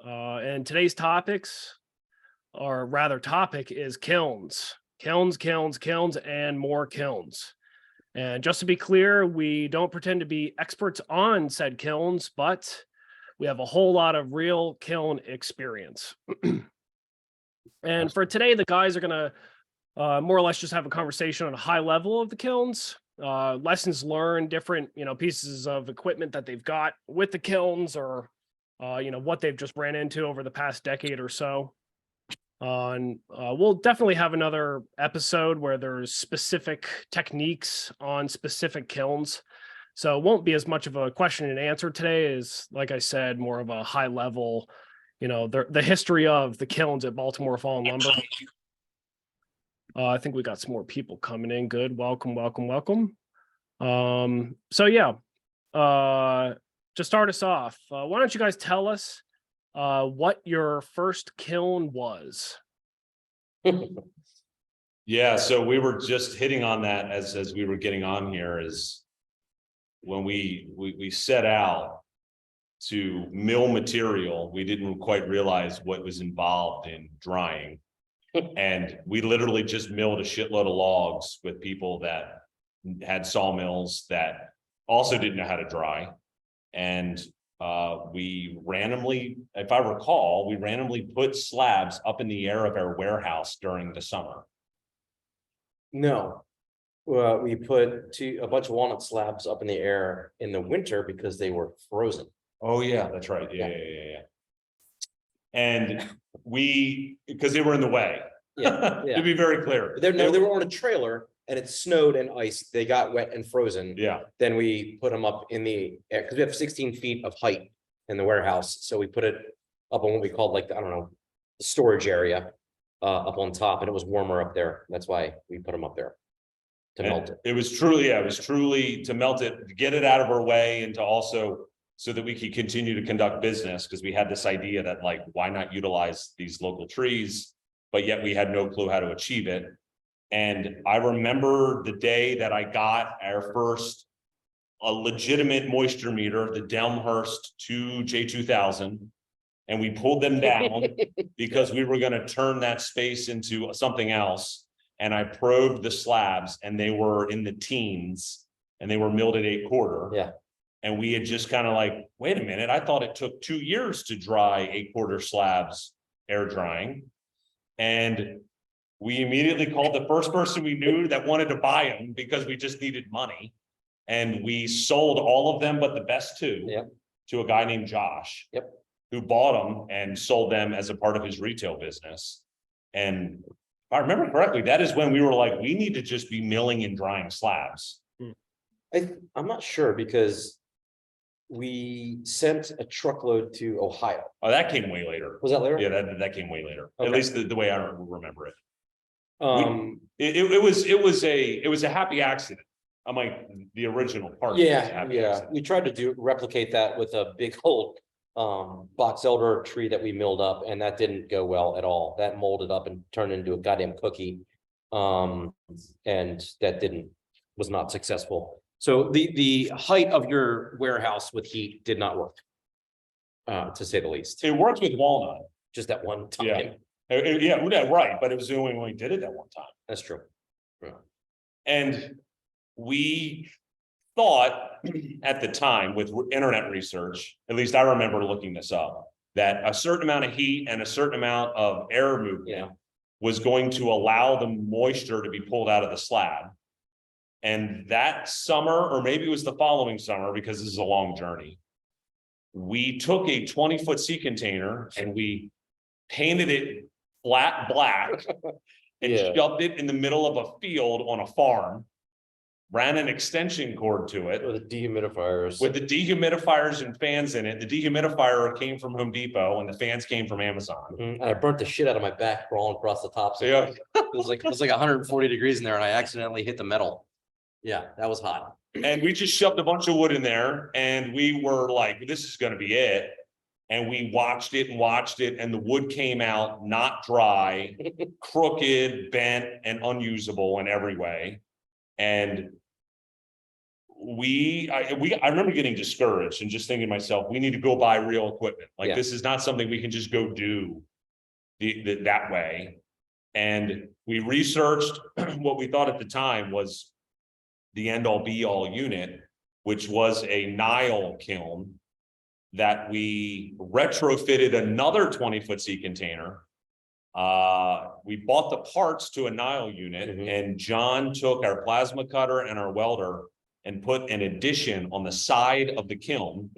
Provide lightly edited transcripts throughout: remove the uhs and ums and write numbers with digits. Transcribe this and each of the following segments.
And today's topics, or rather topic, is kilns. Kilns, and more kilns. And just to be clear, we don't pretend to be experts on said kilns, but we have a whole lot of real kiln experience. And for today, the guys are going to more or less just have a conversation on a high level of the kilns, lessons learned, different, pieces of equipment that they've got with the kilns, or, what they've just ran into over the past decade or so. And we'll definitely have another episode where there's specific techniques on specific kilns. So it won't be as much of a question and answer today as, like I said, more of a high level, the history of the kilns at Baltimore Fallen Lumber. I think we got some more people coming in. Good. Welcome. So yeah, to start us off, why don't you guys tell us what your first kiln was? Yeah, so we were just hitting on that as we were getting on here, is when we set out to mill material, we didn't quite realize what was involved in drying. And we literally just milled a shitload of logs with people that had sawmills that also didn't know how to dry. And we randomly, if I recall, we randomly put slabs up in the air of our warehouse during the summer. No, we put a bunch of walnut slabs up in the air in the winter because they were frozen. Oh yeah, that's right. Yeah. And because they were in the way. Yeah. To be very clear. They were on a trailer and it snowed and ice. They got wet and frozen. Yeah. Then we put them up in the air because we have 16 feet of height in the warehouse. So we put it up on what we called, like, I don't know, the storage area up on top, and it was warmer up there. That's why we put them up there to melt it. It was truly to melt it, to get it out of our way, and to also so that we could continue to conduct business, because we had this idea that, like, why not utilize these local trees, but yet we had no clue how to achieve it. And I remember the day that I got our first a legitimate moisture meter, the Delmhurst 2J2000, and we pulled them down because we were going to turn that space into something else. And I probed the slabs, and they were in the teens, and they were milled at 8/4. Yeah. And we had just kind of like, wait a minute, I thought it took 2 years to dry 8/4 slabs air drying. And we immediately called the first person we knew that wanted to buy them, because we just needed money. And we sold all of them but the best two. Yep. To a guy named Josh. Yep. Who bought them and sold them as a part of his retail business. And if I remember correctly, that is when we were like, we need to just be milling and drying slabs. I'm not sure, because we sent a truckload to Ohio. Oh, that came way later. Was that later? Yeah, that came way later. Okay. At least the way I remember it. It It was a happy accident. I'm like, the original part. Yeah. We tried to replicate that with a big old box elder tree that we milled up, and that didn't go well at all. That molded up and turned into a goddamn cookie. And that was not successful. So the height of your warehouse with heat did not work, to say the least. It worked with walnut. Just that one time. Yeah, right. But it was the only one we did it that one time. That's true. Yeah. And we thought at the time, with internet research, at least I remember looking this up, that a certain amount of heat and a certain amount of air movement was going to allow the moisture to be pulled out of the slab. And that summer, or maybe it was the following summer, because this is a long journey, we took a 20-foot sea container and we painted it flat black and shoved it in the middle of a field on a farm, ran an extension cord to it With the dehumidifiers and fans in it. The dehumidifier came from Home Depot and the fans came from Amazon. And I burnt the shit out of my back crawling across the top. So Yeah. it was like 140 degrees in there, and I accidentally hit the metal. Yeah, that was hot. And we just shoved a bunch of wood in there, and we were like, this is going to be it. And we watched it, and the wood came out not dry, crooked, bent, and unusable in every way. And I remember getting discouraged and just thinking to myself, we need to go buy real equipment. Like, Yeah. this is not something we can just go do that way. And we researched what we thought at the time was the end all be all unit, which was a Nile kiln that we retrofitted another 20-foot sea container. We bought the parts to a Nile unit, and John took our plasma cutter and our welder and put an addition on the side of the kiln.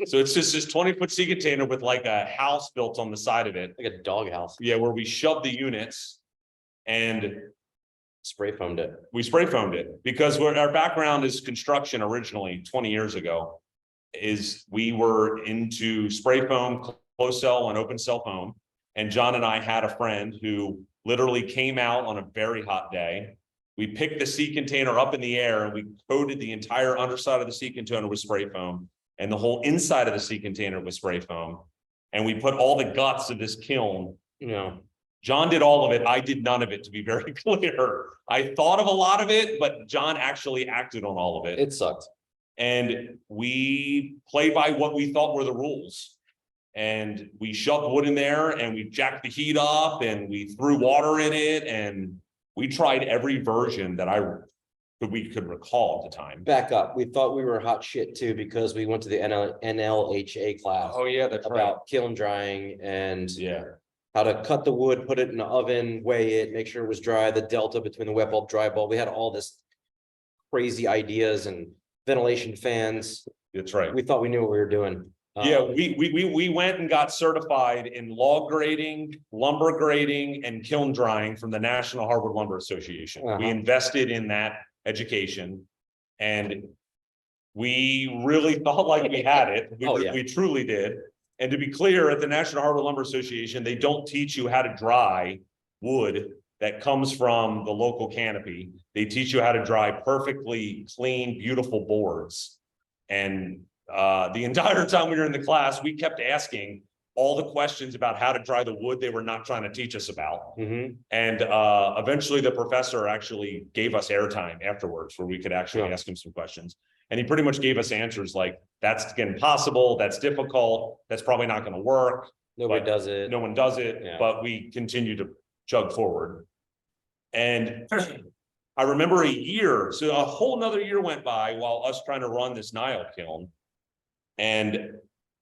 So it's just this 20-foot sea container with like a house built on the side of it. Like a dog house. Yeah, where we shoved the units and Spray foamed it. we spray foamed it because our background is construction originally 20 years ago. Is we were into spray foam, closed cell and open cell foam. And John and I had a friend who literally came out on a very hot day. We picked the sea container up in the air and we coated the entire underside of the sea container with spray foam and the whole inside of the sea container with spray foam. And we put all the guts of this kiln, you know, John did all of it. I did none of it, to be very clear. I thought of a lot of it, but John actually acted on all of it. It sucked. And we played by what we thought were the rules. And we shoved wood in there and we jacked the heat up and we threw water in it. And we tried every version that we could recall at the time. Back up. We thought we were hot shit too, because we went to the NLHA class. Oh yeah, that's about kiln drying and yeah. how to cut the wood, put it in the oven, weigh it, make sure it was dry, the delta between the wet bulb, dry bulb. We had all this crazy ideas and ventilation fans. That's right. We thought we knew what we were doing. Yeah, we went and got certified in log grading, lumber grading, and kiln drying from the National Hardwood Lumber Association. We invested in that education, and we really thought like we had it. We truly did. And to be clear, at the National Hardwood Lumber Association, they don't teach you how to dry wood that comes from the local canopy. They teach you how to dry perfectly clean, beautiful boards. And the entire time we were in the class, we kept asking all the questions about how to dry the wood they were not trying to teach us about. And eventually the professor actually gave us airtime afterwards where we could actually ask him some questions. And he pretty much gave us answers like, that's impossible, that's difficult, that's probably not going to work. Nobody does it. No one does it, but we continue to chug forward. And I remember so a whole nother year went by while us trying to run this Nile kiln. And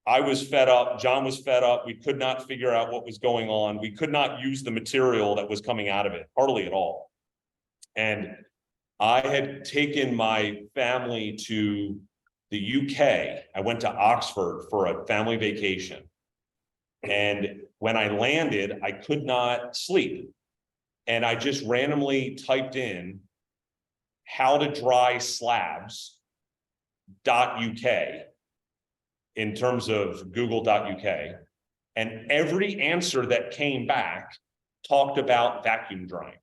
I was fed up, John was fed up, we could not figure out what was going on. We could not use the material that was coming out of it, hardly at all. And I had taken my family to the UK. I went to Oxford for a family vacation. And when I landed, I could not sleep. And I just randomly typed in how to dry slabs.uk in terms of google.uk. And every answer that came back talked about vacuum drying.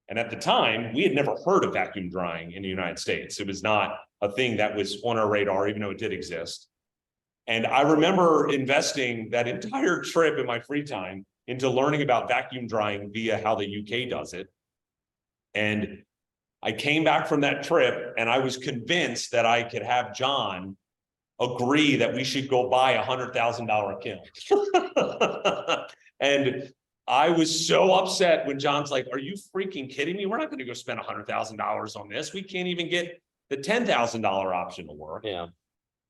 And at the time, we had never heard of vacuum drying in the United States. It was not a thing that was on our radar, even though it did exist. And I remember investing that entire trip in my free time into learning about vacuum drying via how the UK does it. And I came back from that trip and I was convinced that I could have John agree that we should go buy $100,000 kiln. And I was so upset when John's like, are you freaking kidding me? We're not going to go spend $100,000 on this. We can't even get the $10,000 option to work.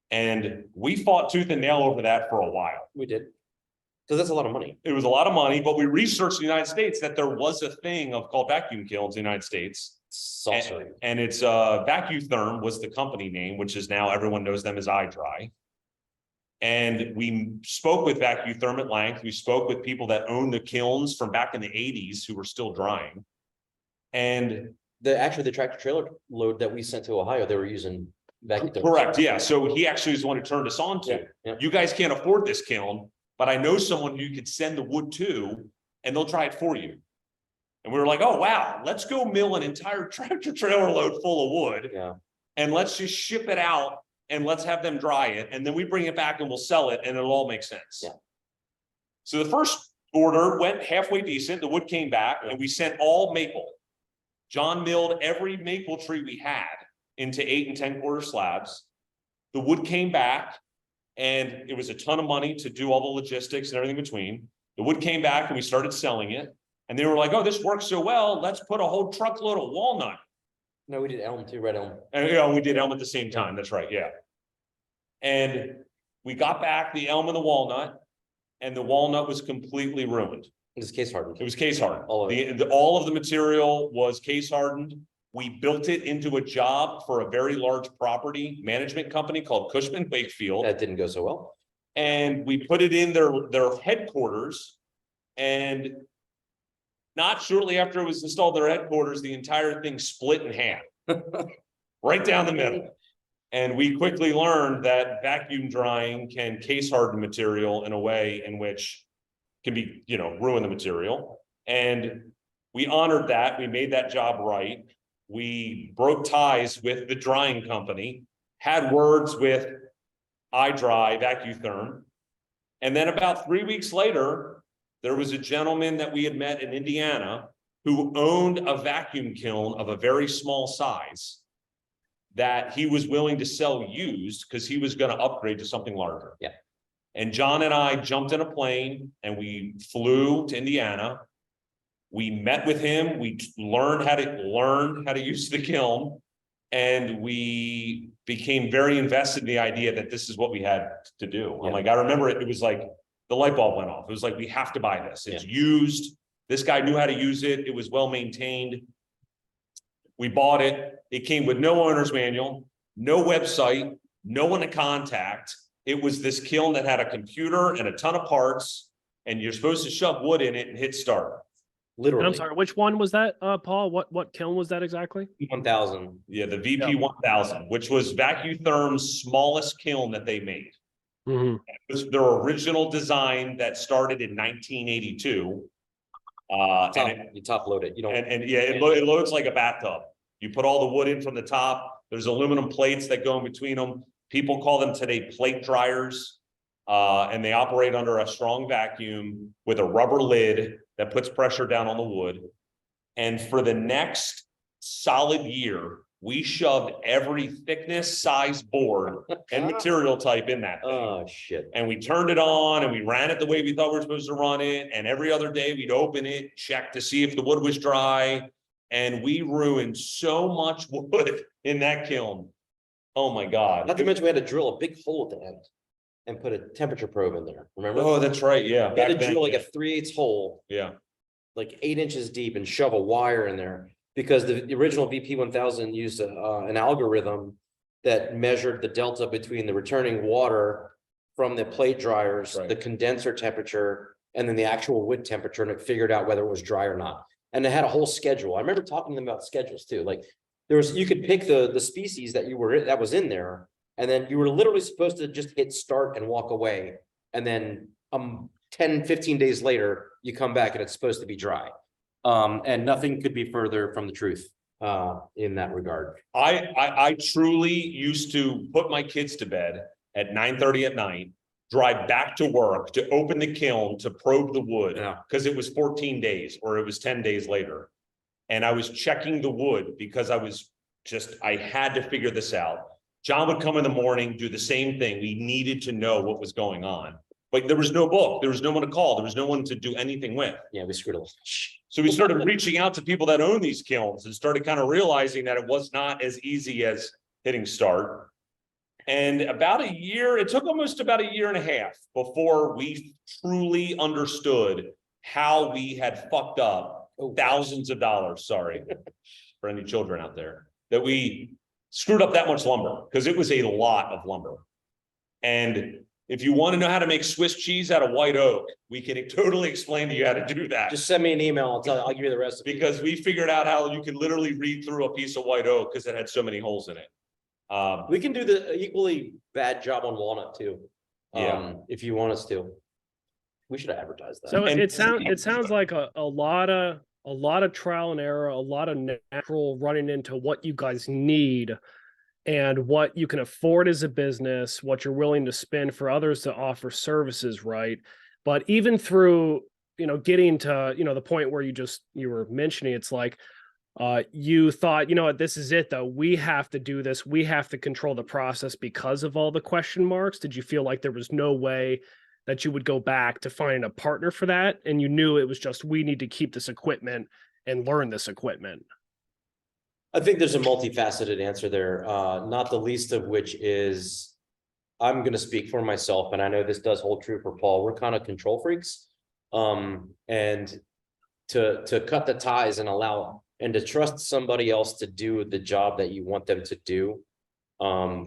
And we fought tooth and nail over that for a while. We did. Because that's a lot of money. It was a lot of money, but we researched in the United States that there was a thing called vacuum kilns in the United States. Saucer. And it's VacuTherm was the company name, which is now everyone knows them as iDry. And we spoke with VacuTherm at length. We spoke with people that owned the kilns from back in the 80s who were still drying. And the tractor trailer load that we sent to Ohio, they were using VacuTherm. Correct. Yeah. So he actually is the one who turned us on to. You guys can't afford this kiln, but I know someone you could send the wood to and they'll try it for you. And we were like, oh, wow, let's go mill an entire tractor trailer load full of wood. And let's just ship it out and let's have them dry it. And then we bring it back and we'll sell it and it'll all make sense. So the first order went halfway decent. The wood came back and we sent all maple. John milled every maple tree we had into 8 and 10 quarter slabs. The wood came back, and it was a ton of money to do all the logistics and everything between. The wood came back and we started selling it. And they were like, oh, this works so well. Let's put a whole truckload of walnut. No, we did elm too, red elm. And we did elm at the same time. That's right. Yeah. And we got back the elm and the walnut, and the walnut was completely ruined. It was case hardened. It was case hardened. All of it. All of the material was case hardened. We built it into a job for a very large property management company called Cushman Wakefield. That didn't go so well. And we put it in their headquarters, and not shortly after it was installed in their headquarters, the entire thing split in half, right down the middle. And we quickly learned that vacuum drying can case harden material in a way in which can be, ruin the material. And we honored that. We made that job right. We broke ties with the drying company, had words with iDry Vacutherm. And then about 3 weeks later, there was a gentleman that we had met in Indiana who owned a vacuum kiln of a very small size that he was willing to sell used because he was going to upgrade to something larger. Yeah. And John and I jumped in a plane and we flew to Indiana. We met with him. We learned how to use the kiln, and we became very invested in the idea that this is what we had to do. Yeah. I'm like, I remember it was like the light bulb went off. It was like, we have to buy this. It's used. This guy knew how to use it. It was well maintained. We bought it. It came with no owner's manual, no website, no one to contact. It was this kiln that had a computer and a ton of parts, and you're supposed to shove wood in it and hit start. Literally. And I'm sorry, which one was that, Paul? What kiln was that exactly? 1000. Yeah, the VP 1000, which was Vacutherm's smallest kiln that they made. Mm-hmm. It was their original design that started in 1982. You top load it. You don't. It loads like a bathtub. You put all the wood in from the top. There's aluminum plates that go in between them. People call them today plate dryers, and they operate under a strong vacuum with a rubber lid that puts pressure down on the wood. And for the next solid year, we shoved every thickness, size, board, and material type in that thing. Oh, shit. And we turned it on and we ran it the way we thought we were supposed to run it. And every other day we'd open it, check to see if the wood was dry. And we ruined so much wood in that kiln. Oh my God. Not to mention we had to drill a big hole at the end and put a temperature probe in there. Remember? Oh, that's right. Yeah. We had to Back then, drill like a 3/8 hole, yeah. like 8 inches deep, and shove a wire in there, because the original VP 1000 used an algorithm that measured the delta between the returning water from the plate dryers, Right. the condenser temperature, and then the actual wood temperature, and it figured out whether it was dry or not. And it had a whole schedule. I remember talking to them about schedules too. Like you could pick the species that was in there, and then you were literally supposed to just hit start and walk away. And then 10, 15 days later, you come back and it's supposed to be dry. And nothing could be further from the truth in that regard. I truly used to put my kids to bed at 9:30 at night, drive back to work to open the kiln to probe the wood, because it was 14 days or it was 10 days later. And I was checking the wood because I had to figure this out. John would come in the morning, do the same thing. We needed to know what was going on, but there was no book. There was no one to call. There was no one to do anything with. Yeah, we screwed a lot. So we started reaching out to people that own these kilns and started kind of realizing that it was not as easy as hitting start. And it took almost about a year and a half before we truly understood how we had fucked up thousands of dollars. Sorry for any children out there, that we screwed up that much lumber, because it was a lot of lumber. And if you want to know how to make Swiss cheese out of white oak, we can totally explain to you how to do that. Just send me an email. I'll give you the recipe. Because we figured out how you could literally read through a piece of white oak because it had so many holes in it. We can do the equally bad job on walnut too. If you want us to. We should advertise that. So it sounds like a lot of trial and error, a lot of natural running into what you guys need and what you can afford as a business, what you're willing to spend for others to offer services, right? But even through, getting to, the point where you were mentioning, it's like, You thought, you know what, this is it though. We have to do this. We have to control the process because of all the question marks. Did you feel like there was no way that you would go back to find a partner for that? And you knew it was just, we need to keep this equipment and learn this equipment. I think there's a multifaceted answer there, not the least of which is I'm going to speak for myself, and I know this does hold true for Paul. We're kind of control freaks, and to cut the ties and allow and to trust somebody else to do the job that you want them to do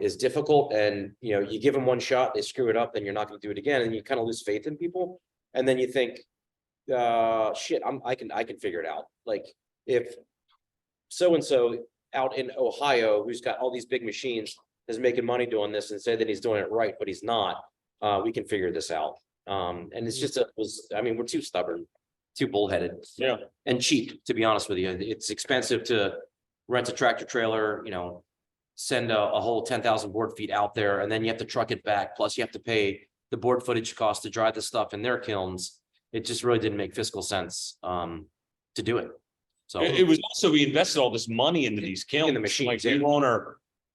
is difficult. And you give them one shot, they screw it up, then you're not going to do it again, and you kind of lose faith in people. And then you think, shit, I can figure it out. Like if so-and-so out in Ohio, who's got all these big machines, is making money doing this and say that he's doing it right, but he's not, we can figure this out. And it's just, we're too stubborn, too bullheaded, and cheap, to be honest with you. It's expensive to rent a tractor trailer, send a whole 10,000 board feet out there, and then you have to truck it back. Plus you have to pay the board footage cost to dry the stuff in their kilns. It just really didn't make fiscal sense to do it. So it was also, we invested all this money into these kilns. In the machines, like we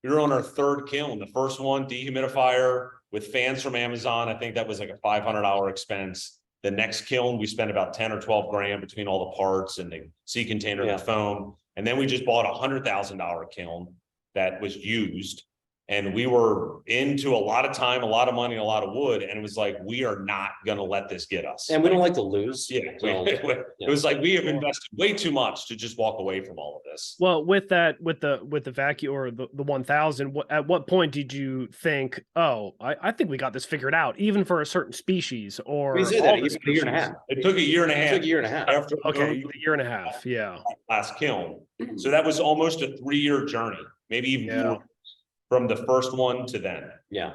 were on our third kiln. The first one, dehumidifier with fans from Amazon. I think that was like a $500 expense. The next kiln, we spent about 10 or 12 grand between all the parts and the sea container, the foam. And then we just bought $100,000 kiln that was used. And we were into a lot of time, a lot of money, a lot of wood. And it was like, we are not going to let this get us. And we don't like to lose. It was like, we have invested way too much to just walk away from all of this. Well, with the vacuum or the 1000, at what point did you think, oh, I think we got this figured out, even for a certain species? Or We said that, even a year and a half. It took a year and a half. It took a year and a half. After a year and a half. Yeah. Last kiln. So that was almost a 3-year journey, maybe even more, from the first one to then. Yeah.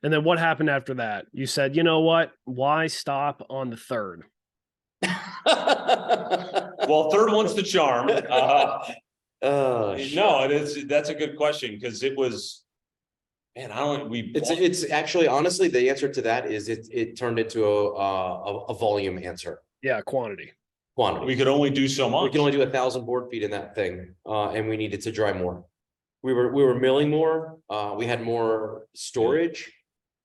And then what happened after that? You said, you know what? Why stop on the third? Well, third one's the charm. No, that's a good question, because it was, man, it's actually, honestly, the answer to that is it turned into a volume answer. Yeah, quantity. We could only do so much. We can only do 1,000 board feet in that thing, and we needed to dry more. We were milling more. We had more storage.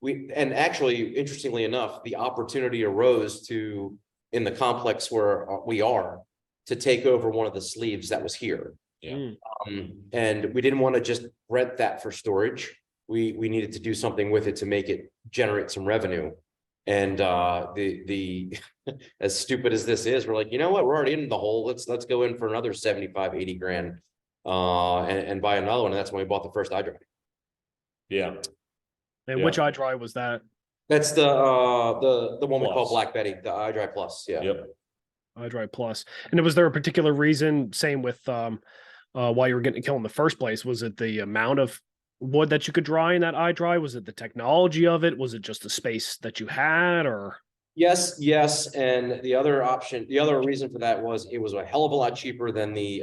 And actually, interestingly enough, the opportunity arose in the complex where we are, to take over one of the sleeves that was here. Yeah. And we didn't want to just rent that for storage. We needed to do something with it to make it generate some revenue. And the as stupid as this is, we're like, you know what, we're already in the hole. Let's go in for another 75, 80 grand and buy another one. And that's when we bought the first iDrive. Yeah. And which iDrive was that? That's the one we call Black Betty, the iDrive Plus. Yeah. Yep. iDrive Plus. And was there a particular reason, same with why you were getting a kiln in the first place? Was it the amount of wood that you could dry in that iDrive? Was it the technology of it? Was it just the space that you had? Or Yes. And the other reason for that was it was a hell of a lot cheaper than the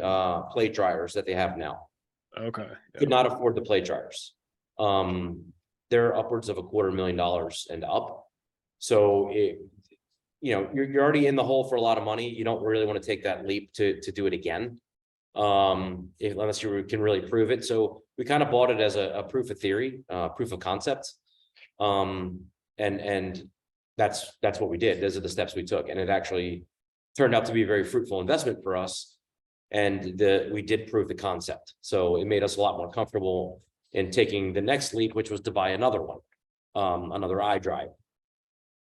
plate dryers that they have now. Okay. Could not afford the plate dryers. They're upwards of $250,000 and up. So you're already in the hole for a lot of money. You don't really want to take that leap to do it again, unless you can really prove it. So we kind of bought it as a proof of theory, proof of concept, and that's what we did. Those are the steps we took, and it actually turned out to be a very fruitful investment for us. And we did prove the concept, so it made us a lot more comfortable in taking the next leap, which was to buy another one, another iDrive.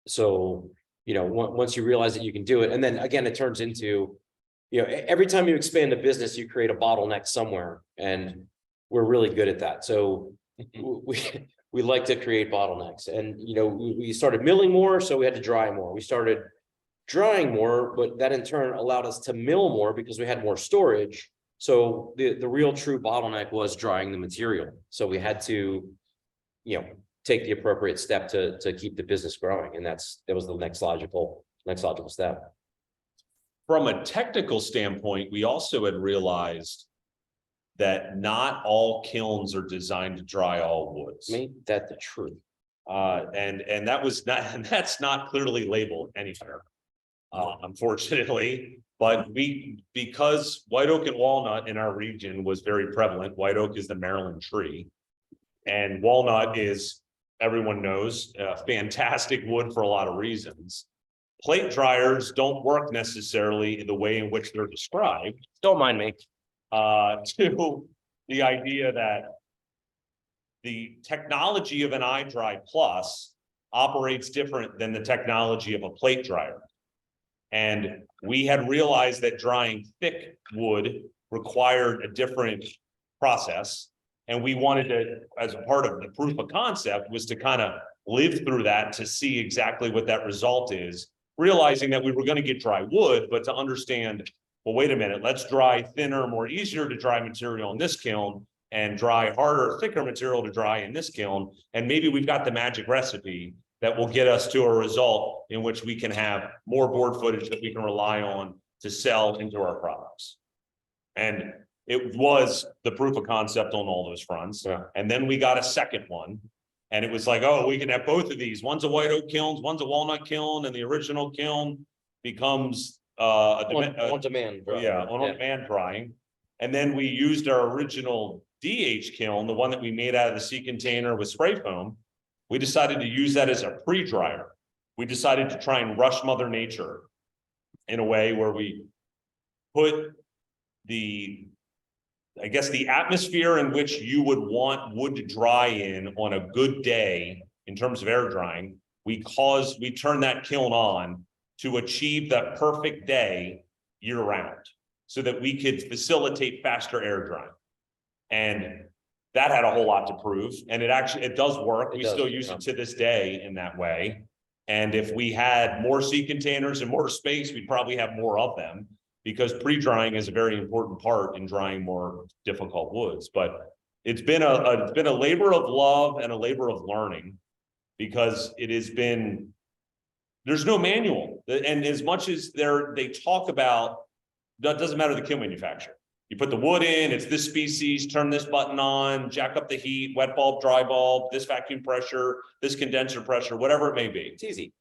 So, once you realize that you can do it, and then again, it turns into, every time you expand a business, you create a bottleneck somewhere, and we're really good at that. So we like to create bottlenecks, and, we started milling more, so we had to dry more. We started drying more, but that in turn allowed us to mill more because we had more storage. So the real true bottleneck was drying the material. So we had to, take the appropriate step to keep the business growing. And that was the next logical step. From a technical standpoint, we also had realized that not all kilns are designed to dry all woods. Ain't that the truth? And that's not clearly labeled anywhere. Unfortunately, But because white oak and walnut in our region was very prevalent, white oak is the Maryland tree. And walnut is, everyone knows, fantastic wood for a lot of reasons. Plate dryers don't work necessarily in the way in which they're described. Don't mind me. To the idea that the technology of an iDry Plus operates different than the technology of a plate dryer. And we had realized that drying thick wood required a different process. And we wanted to, as a part of the proof of concept, was to kind of live through that to see exactly what that result is, realizing that we were going to get dry wood, but to understand, well, wait a minute, let's dry thinner, more easier to dry material in this kiln and dry harder, thicker material to dry in this kiln. And maybe we've got the magic recipe that will get us to a result in which we can have more board footage that we can rely on to sell into our products. And it was the proof of concept on all those fronts. Yeah. And then we got a second one. And it was like, oh, we can have both of these. One's a white oak kiln, one's a walnut kiln, and the original kiln becomes On demand. Bro. yeah, on demand drying. And then we used our original DH kiln, the one that we made out of the sea container with spray foam. We decided to use that as a pre-dryer. We decided to try and rush Mother Nature in a way where we put the, I guess, the atmosphere in which you would want wood to dry in on a good day in terms of air drying. We turned that kiln on to achieve that perfect day year round so that we could facilitate faster air drying. And that had a whole lot to prove. And it does work. We still use it to this day in that way. And if we had more sea containers and more space, we'd probably have more of them, because pre-drying is a very important part in drying more difficult woods. But it's been a labor of love and a labor of learning, because it has been, there's no manual. And as much as they talk about, that doesn't matter the kiln manufacturer. You put the wood in, it's this species, turn this button on, jack up the heat, wet bulb, dry bulb, this vacuum pressure, this condenser pressure, whatever it may be. It's easy.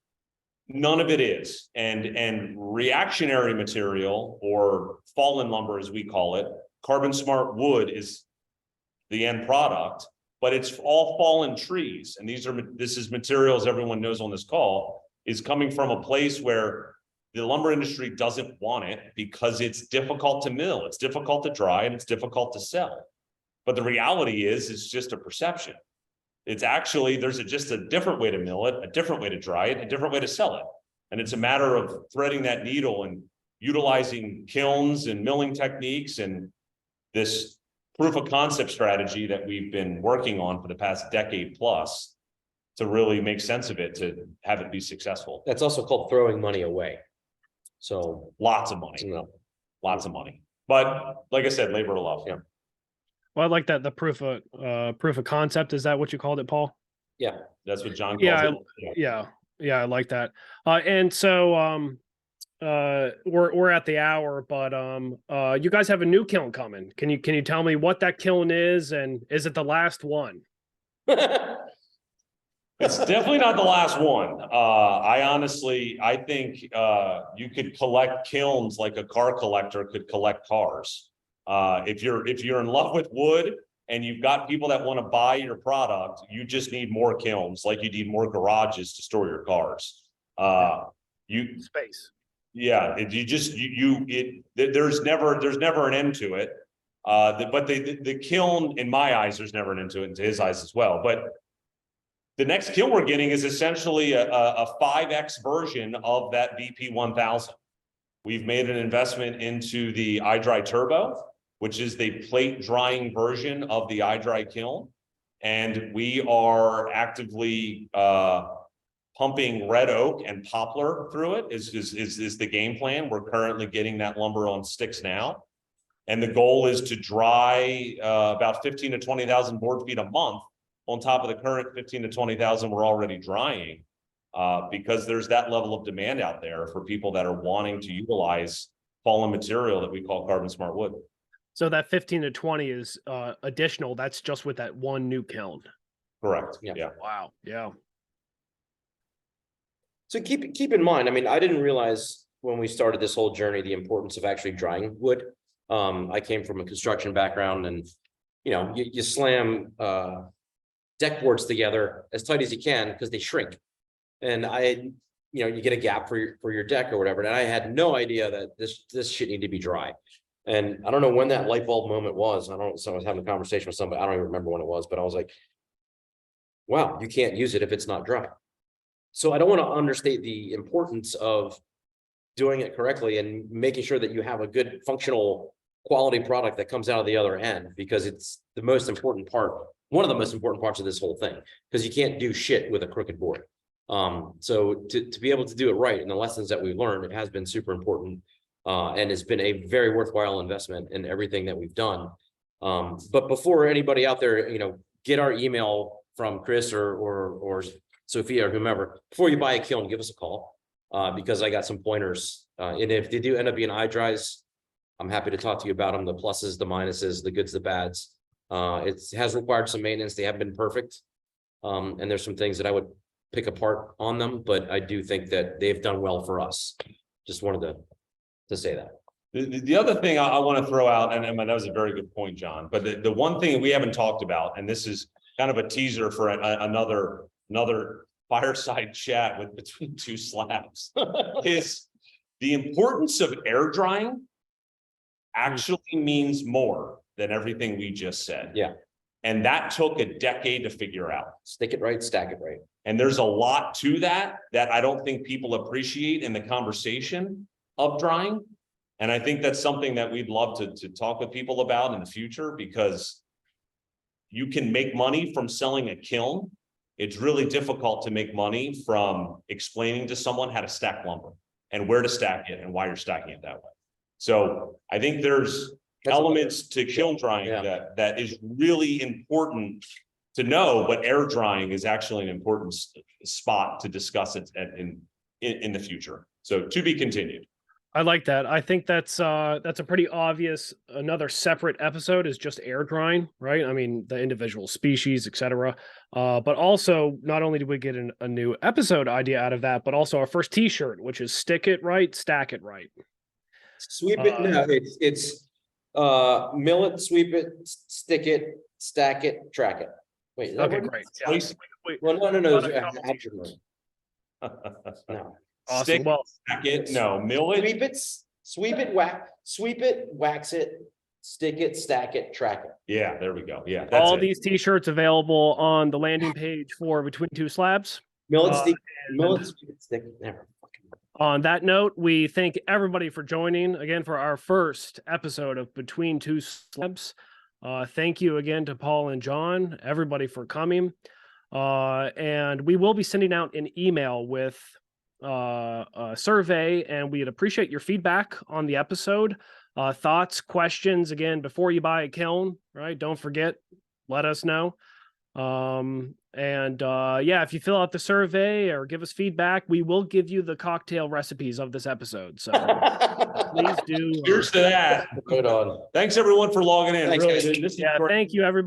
None of it is. And reactionary material, or fallen lumber as we call it, carbon smart wood is the end product, but it's all fallen trees. And this is materials everyone knows on this call is coming from a place where the lumber industry doesn't want it because it's difficult to mill, it's difficult to dry, and it's difficult to sell. But the reality is, it's just a perception. It's actually, there's just a different way to mill it, a different way to dry it, a different way to sell it. And it's a matter of threading that needle and utilizing kilns and milling techniques and this proof of concept strategy that we've been working on for the past decade plus to really make sense of it, to have it be successful. That's also called throwing money away. So Lots of money, lots of money. But like I said, labor of love. Yeah. Well, I like that, the proof of concept. Is that what you called it, Paul? yeah, That's what John calls Yeah, it. yeah, I like that. And so we're at the hour, but you guys have a new kiln coming. Can you tell me what that kiln is, and is it the last one? It's definitely not the last one. I think you could collect kilns like a car collector could collect cars. If you're in love with wood and you've got people that want to buy your product, you just need more kilns, like you need more garages to store your cars. Space. Yeah, there's never an end to it. But the kiln, in my eyes, there's never an end to it, into his eyes as well. But the next kiln we're getting is essentially a 5X version of that VP 1000. We've made an investment into the iDry Turbo, which is the plate drying version of the iDry kiln. And we are actively pumping red oak and poplar through it is the game plan. We're currently getting that lumber on sticks now. And the goal is to dry about 15 to 20,000 board feet a month on top of the current 15 to 20,000 we're already drying, because there's that level of demand out there for people that are wanting to utilize fallen material that we call carbon smart wood. So that 15 to 20 is additional. That's just with that one new kiln. Correct. Yeah. Yeah. Wow. Yeah. So keep in mind, I mean, I didn't realize when we started this whole journey, the importance of actually drying wood. I came from a construction background, and you slam deck boards together as tight as you can because they shrink. And you get a gap for your deck or whatever. And I had no idea that this shit needed to be dry. And I don't know when that light bulb moment was. I was having a conversation with somebody. I don't even remember when it was, but I was like, wow, you can't use it if it's not dry. So I don't want to understate the importance of doing it correctly and making sure that you have a good functional quality product that comes out of the other end, because it's the most important part, one of the most important parts of this whole thing, because you can't do shit with a crooked board. So to be able to do it right, and the lessons that we've learned, it has been super important, and it's been a very worthwhile investment in everything that we've done. But before anybody out there, get our email from Chris or Sophia or whomever. Before you buy a kiln, give us a call, because I got some pointers. And if they do end up being eye dries, I'm happy to talk to you about them, the pluses, the minuses, the goods, the bads. It has required some maintenance. They haven't been perfect. And there's some things that I would pick apart on them, but I do think that they've done well for us. Just wanted to say that. The other thing I want to throw out, and that was a very good point, John, but the one thing we haven't talked about, and this is kind of a teaser for another fireside chat with Between Two Slabs, is the importance of air drying actually means more than everything we just said. Yeah. And that took a decade to figure out. Stick it right, stack it right. And there's a lot to that I don't think people appreciate in the conversation of drying. And I think that's something that we'd love to talk with people about in the future, because you can make money from selling a kiln. It's really difficult to make money from explaining to someone how to stack lumber and where to stack it and why you're stacking it that way. So I think there's elements to kiln drying that is really important to know, but air drying is actually an important spot to discuss it in the future. So to be continued. I like that. I think that's a pretty obvious. Another separate episode is just air drying, right? I mean, the individual species, etc. But also, not only did we get a new episode idea out of that, but also our first T-shirt, which is "Stick it right, stack it right." Sweep it. No, it's mill it, sweep it, stick it, stack it, track it. Wait. Is that Okay, what great. it is? Wait. Well, no. No. Awesome. Stick, Well, stack it, no, mill it. Sweep it, wax it, stick it, stack it, track it. Yeah, there we go. Yeah, that's all it. these T-shirts available on the landing page for Between Two Slabs. Mill it, sweep it, stick it. Never. On that note, we thank everybody for joining again for our first episode of Between Two Slabs. Thank you again to Paul and John, everybody for coming. And we will be sending out an email with a survey, and we'd appreciate your feedback on the episode, thoughts, questions. Again, before you buy a kiln, right? Don't forget, let us know. If you fill out the survey or give us feedback, we will give you the cocktail recipes of this episode. So please do. Cheers to that. Good on. Thanks everyone for logging in. Thanks, Really, guys. this is Yeah, great. thank you, everybody.